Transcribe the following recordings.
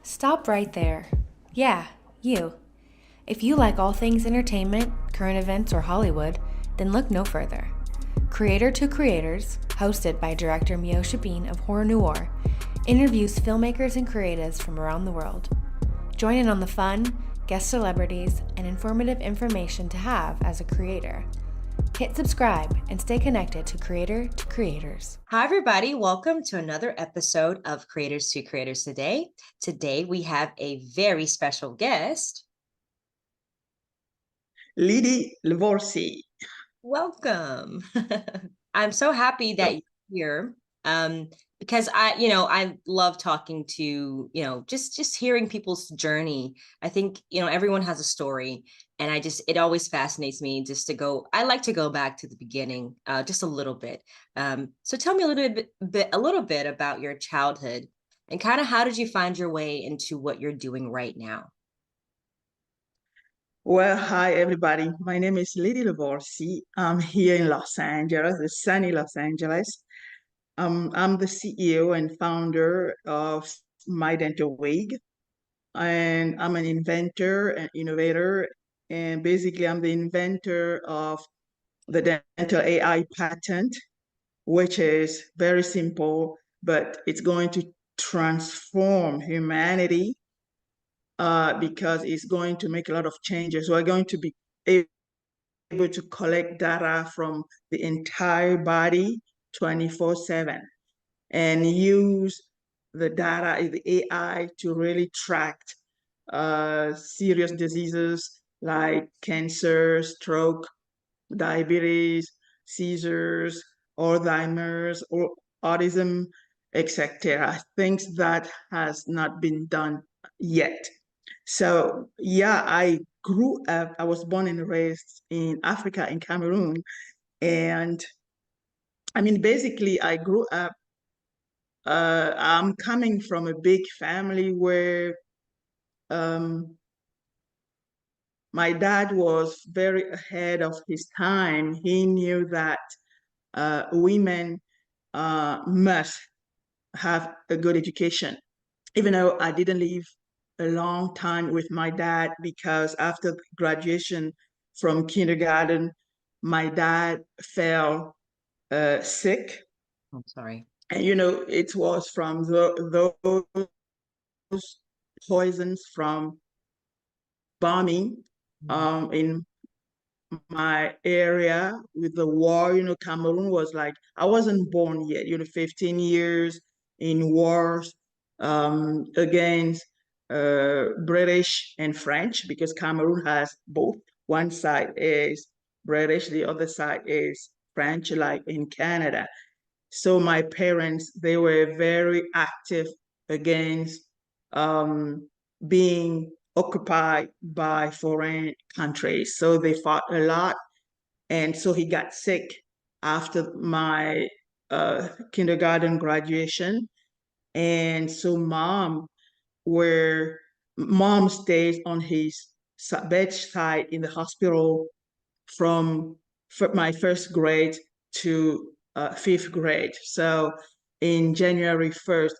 Stop right there. Yeah, you. If you like all things entertainment, current events, or Hollywood, then look no further. Creator to Creators, hosted by director Meosha Bean of Horror Noir, interviews filmmakers and creatives from around the world. Join in on the fun, guest celebrities, and informative information to have as a creator. Hit subscribe and stay connected to Creator to Creators. Hi, everybody. Welcome to another episode of Creators to Creators Today. Today, we have a very special guest. Lydie Livolsi. Welcome. I'm so happy that you're here because I love talking to, just hearing people's journey. I think, everyone has a story, and it always fascinates me just to go. I like to go back to the beginning, just a little bit. So tell me a little bit about your childhood and kind of how did you find your way into what you're doing right now? Well, hi, everybody. My name is Lydie Livolsi. I'm here in Los Angeles, the sunny Los Angeles. I'm the CEO and founder of My Dental Wig, and I'm an inventor and innovator. And basically, I'm the inventor of the dental AI patent, which is very simple, but it's going to transform humanity because it's going to make a lot of changes. We're going to be able to collect data from the entire body 24/7 and use the data, the AI, to really track serious diseases like cancer, stroke, diabetes, seizures, Alzheimer's, or autism, etc. Things that has not been done yet. So yeah, I grew up, I was born and raised in Africa, in Cameroon. And I mean, basically, I grew up, I'm coming from a big family where um, my dad was very ahead of his time. He knew that women must have a good education. Even though I didn't live a long time with my dad, because after graduation from kindergarten, my dad fell sick. I'm sorry. And, it was from those poisons from bombing in my area with the war. Cameroon was like, I wasn't born yet, 15 years in wars against British and French, because Cameroon has both. One side is British, the other side is French, like in Canada. So my parents, they were very active against being occupied by foreign countries. So they fought a lot. And so he got sick after my kindergarten graduation. And so mom stays on his bedside in the hospital from my first grade to fifth grade. So in January 1st,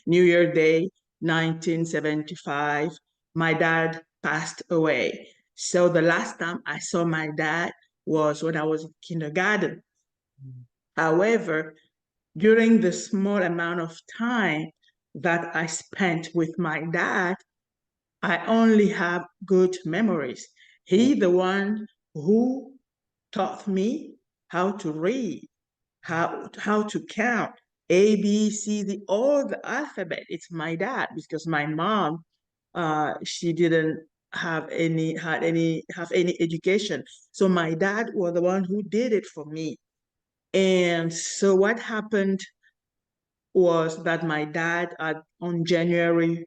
New Year Day, 1975, my dad passed away. So the last time I saw my dad was when I was in kindergarten. However, during the small amount of time that I spent with my dad, I only have good memories. He, the one who taught me how to read, how to count, A, B, C, D, all the alphabet. It's my dad, because my mom, she didn't have any education. So my dad was the one who did it for me. And so what happened was that my dad, on January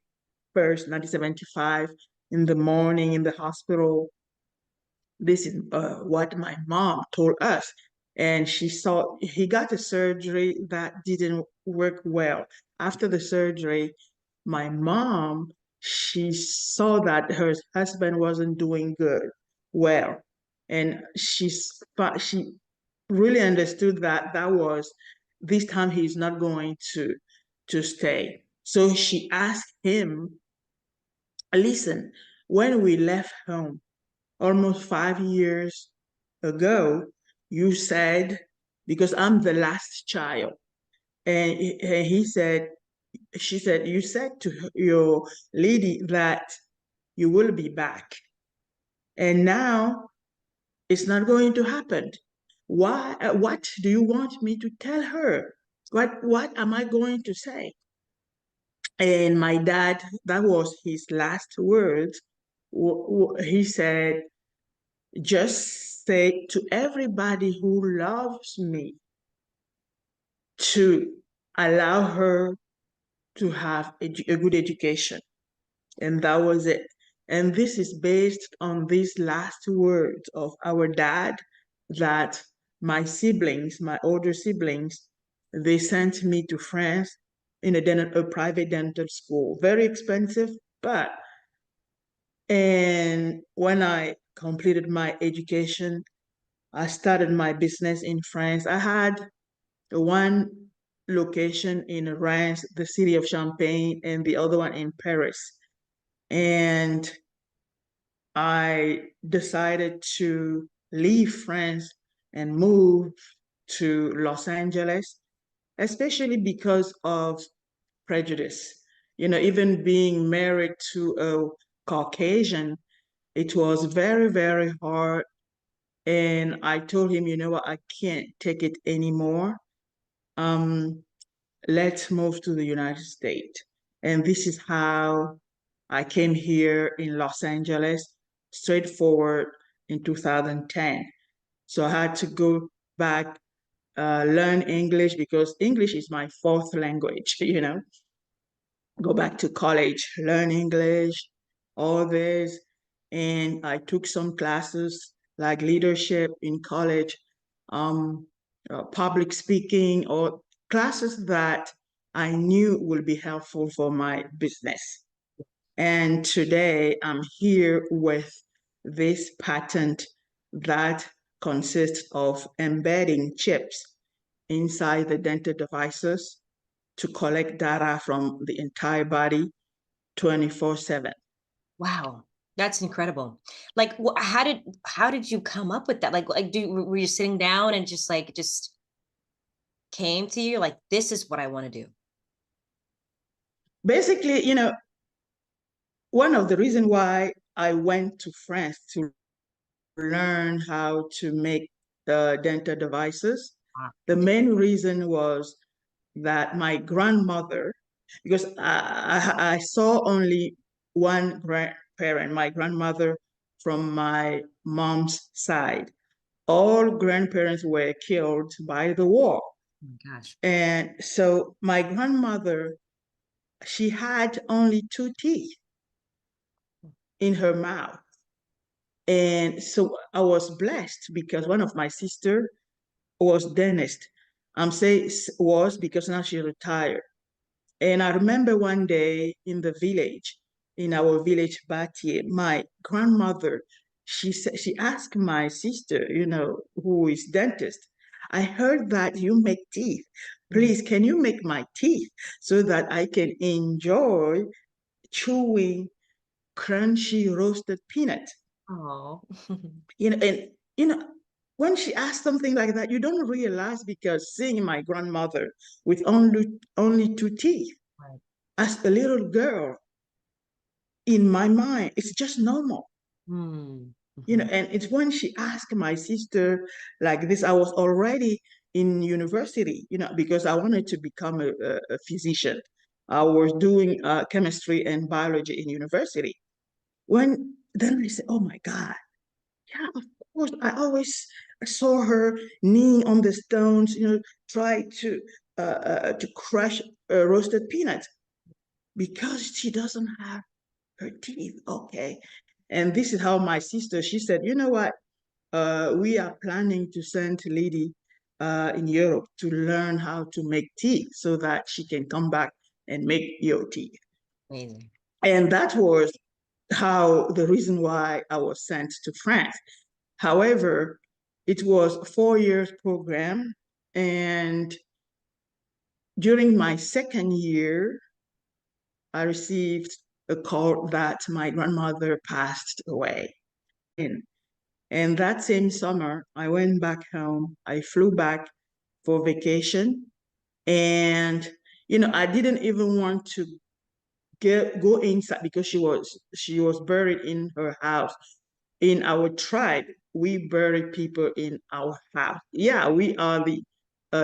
1st, 1975, in the morning in the hospital, this is what my mom told us. And she saw he got a surgery that didn't work well. After the surgery, my mom, she saw that her husband wasn't doing well. And she really understood that was this time he's not going to stay. So she asked him, listen, when we left home almost 5 years ago, you said, because I'm the last child, and he said, she said, you said to your lady that you will be back. And now it's not going to happen. Why? What do you want me to tell her? What am I going to say? And my dad, that was his last words. He said, just say to everybody who loves me to allow her to have a good education. And that was it. And this is based on these last words of our dad that my siblings, my older siblings, they sent me to France in a private dental school. Very expensive, but and when I completed my education, I started my business in France. I had one location in Reims, the city of Champagne, and the other one in Paris. And I decided to leave France and move to Los Angeles, especially because of prejudice. You know, even being married to a Caucasian, it was very, very hard. And I told him, you know what, I can't take it anymore. Um, let's move to the United States. And this is how I came here in Los Angeles, straightforward in 2010. So I had to go back, learn English because English is my fourth language, you know, go back to college, learn English, all this. And I took some classes like leadership in college, um, public speaking, or classes that I knew would be helpful for my business. And today I'm here with this patent that consists of embedding chips inside the dental devices to collect data from the entire body 24/7. Wow, that's incredible. Like, how did you come up with that? Like, were you sitting down and just came to you like, this is what I want to do? Basically, you know, one of the reasons why I went to France to learn how to make dental devices, Ah, the main reason was that my grandmother, because I saw only one grandparent, my grandmother from my mom's side. All grandparents were killed by the war. oh my gosh. And so my grandmother, she had only two teeth in her mouth. And so I was blessed because one of my sister was dentist. I'm saying was because now she retired. And I remember one day in the village, in our village Batie, my grandmother, she said she asked my sister, you know, who is dentist, I heard that you make teeth. Please, can you make my teeth so that I can enjoy chewing crunchy roasted peanut? Oh. And you know, when she asked something like that, you don't realize because seeing my grandmother with only two teeth Right. as a little girl, in my mind, it's just normal. Hmm. You know, Mhm. and it's when she asked my sister like this, I was already in university, you know, because I wanted to become a physician. I was doing chemistry and biology in university. When then I said, oh my God, yeah, of course. I always saw her kneeing on the stones, you know, try to crush roasted peanuts because she doesn't have her teeth. Okay. And this is how my sister, she said, you know what? We are planning to send Lydie in Europe to learn how to make teeth so that she can come back and make your teeth. Amazing. And that was how the reason why I was sent to France. However, it was a 4 years program. And during my second year, I received a call that my grandmother passed away. And that same summer, I went back home. I flew back for vacation. And, I didn't even want to go inside because she was buried in her house. In our tribe, we bury people in our house. Yeah, we are the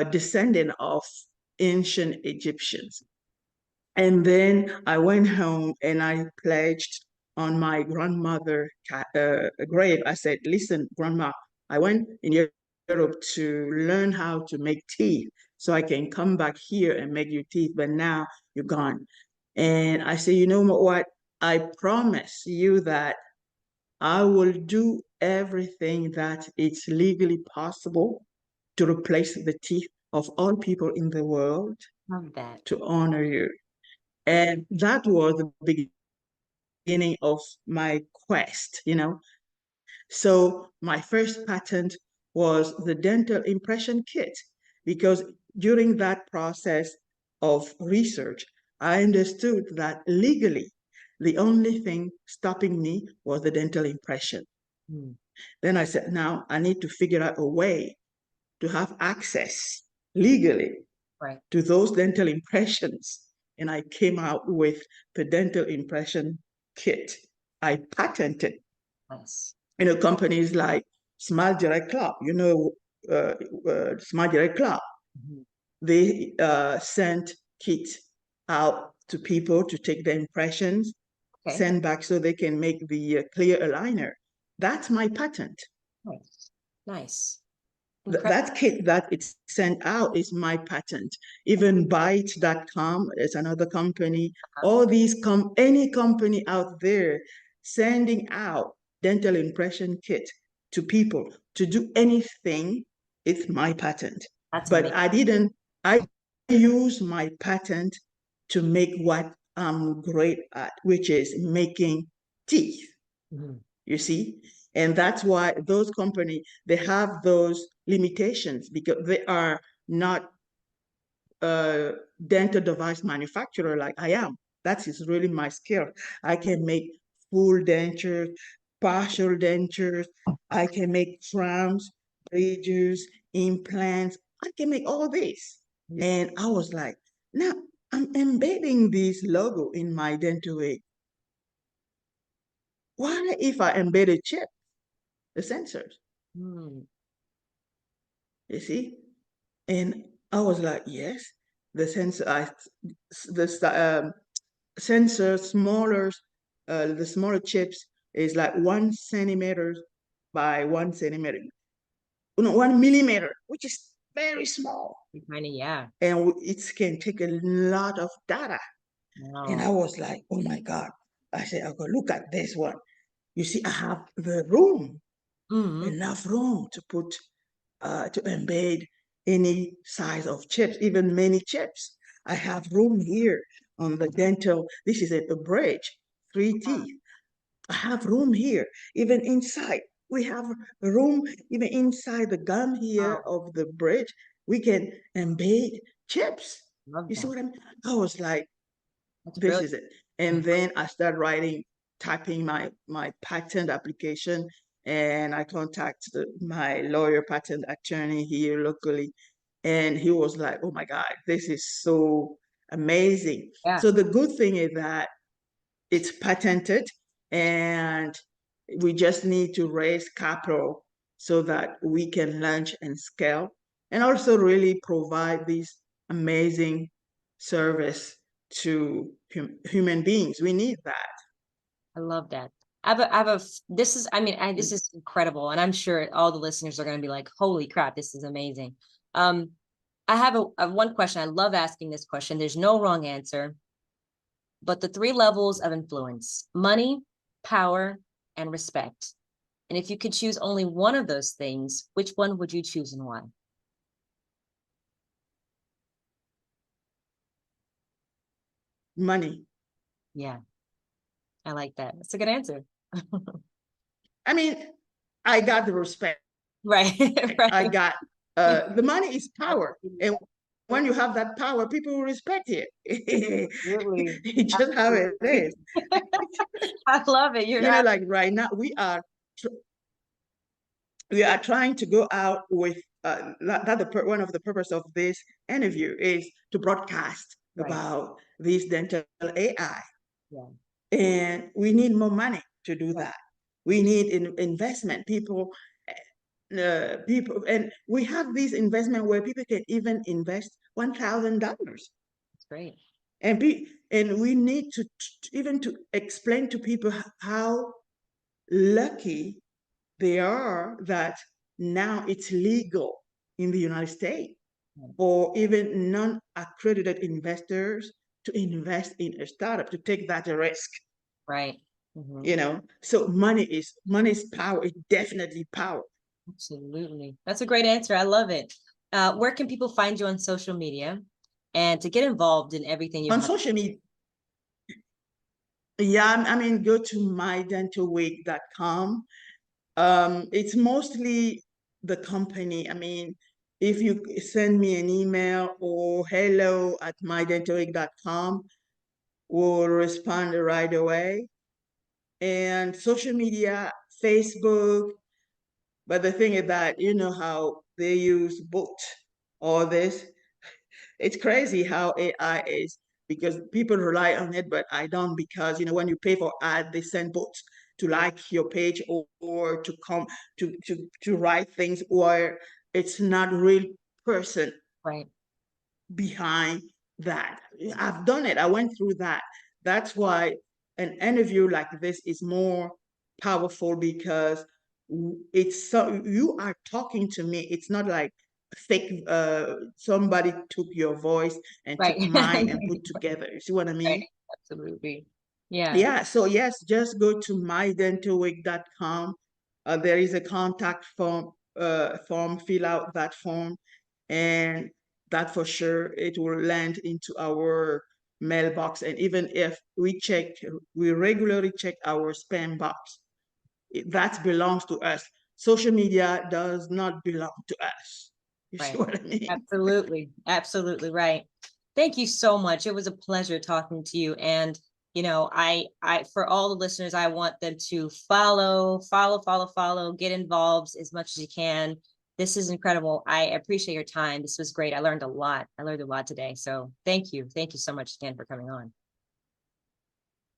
descendant of ancient Egyptians. And then I went home and I pledged on my grandmother grave. I said, listen, grandma, I went in Europe to learn how to make teeth so I can come back here and make your teeth, but now you're gone. And I said, you know what? I promise you that I will do everything that it's legally possible to replace the teeth of all people in the world Love that. to honor you. And that was the beginning of my quest. So my first patent was the dental impression kit, because during that process of research, I understood that legally, the only thing stopping me was the dental impression. Then I said, now I need to figure out a way to have access legally Right. to those dental impressions. And I came out with the dental impression kit. I patented. Nice. Companies like Smile Direct Club, Smile Direct Club, they sent kits out to people to take the impressions, Okay. send back so they can make the clear aligner. That's my patent. Nice. Nice. That kit that it's sent out is my patent. Even Byte.com is another company. All these any company out there sending out dental impression kit to people to do anything, it's my patent. That's But amazing. I use my patent to make what I'm great at, which is making teeth. You see? And that's why those companies, they have those limitations because they are not a dental device manufacturer like I am. That is really my skill. I can make full dentures, partial dentures. I can make crowns, bridges, implants. I can make all this. And I was like, now I'm embedding this logo in my dental aid. Why if I embed a chip, the sensors? You see? And I was like, yes, the sensor, the sensor smaller, the smaller chips is like 1 centimeter by 1 centimeter, no, 1 millimeter, which is very small. Yeah. And it can take a lot of data. Wow. And I was like, oh my God. I said, okay, look at this one. You see, I have the room, enough room to put to embed any size of chips, even many chips. I have room here on the dental. This is a bridge, 3 teeth. I have room here, even inside. We have room even inside the gum here of the bridge. We can embed chips. Love You see that. what I mean? I was like, That's this brilliant. is it. And then I started typing my patent application, and I contacted my lawyer, patent attorney here locally, and he was like, oh my God, this is so amazing. Yeah. So the good thing is that it's patented, and we just need to raise capital so that we can launch and scale, and also really provide this amazing service to human beings. We need that. I love that. This is, this is incredible. And I'm sure all the listeners are going to be like, holy crap, this is amazing. I have one question. I love asking this question. There's no wrong answer, but the 3 levels of influence: money, power, and respect. And if you could choose only one of those things, which one would you choose and why? Money. Yeah, I like that. That's a good answer. I mean, I got the respect. Right. I Right. got the money is power. And when you have that power, people will respect it. Absolutely. It's just how it is. I love it. You're Like right now, we are trying to go out with one of the purpose of this interview is to broadcast right. about this dental AI. Yeah. And we need more money to do Right. that. We need investment. People, and we have this investment where people can even invest $1,000. That's great. And we need to even to explain to people how lucky they are that now it's legal in the United States for even non-accredited investors to invest in a startup, to take that risk. Right. Mm-hmm. So money is power. It's definitely power. Absolutely. That's a great answer. I love it. Where can people find you on social media and to get involved in everything you On have? social media, yeah, I mean, go to mydentalweek.com. It's mostly the company. I mean, if you send me an email or hello@mydentalweek.com, we'll respond right away. And social media, Facebook. But the thing is that you know how they use bots, all this. It's crazy how AI is because people rely on it, but I don't, because when you pay for ad, they send bots to like your page, or to come to write things, or it's not real person Right. behind that. I've done it. I went through that. That's why an interview like this is more powerful, because it's so you are talking to me. It's not like fake. Somebody took your voice and Right. took mine and put together. You see what I Right. mean? Absolutely. Yeah. Yeah. So yes, just go to mydentalweek.com. There is a contact form. Fill out that form, and that for sure it will land into our mailbox. And even if we regularly check our spam box. That belongs to us. Social media does not belong to us. You see Right. what I mean? Absolutely. Absolutely right. Thank you so much. It was a pleasure talking to you. And I for all the listeners, I want them to follow, get involved as much as you can. This is incredible. I appreciate your time. This was great. I learned a lot. I learned a lot today. So thank you. Thank you so much again for coming on.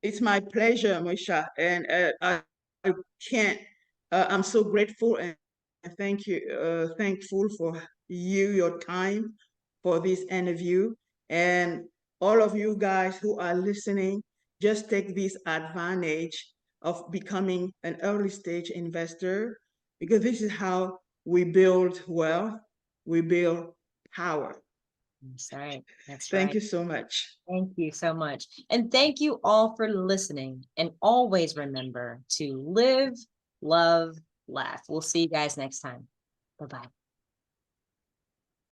It's my pleasure, Meosha, and I can't. I'm so grateful and thank you, thankful for your time for this interview, and all of you guys who are listening. Just take this advantage of becoming an early stage investor, because this is how we build wealth. We build power. That's right. That's Thank right. you so much. Thank you so much. And thank you all for listening. And always remember to live, love, laugh. We'll see you guys next time. Bye-bye.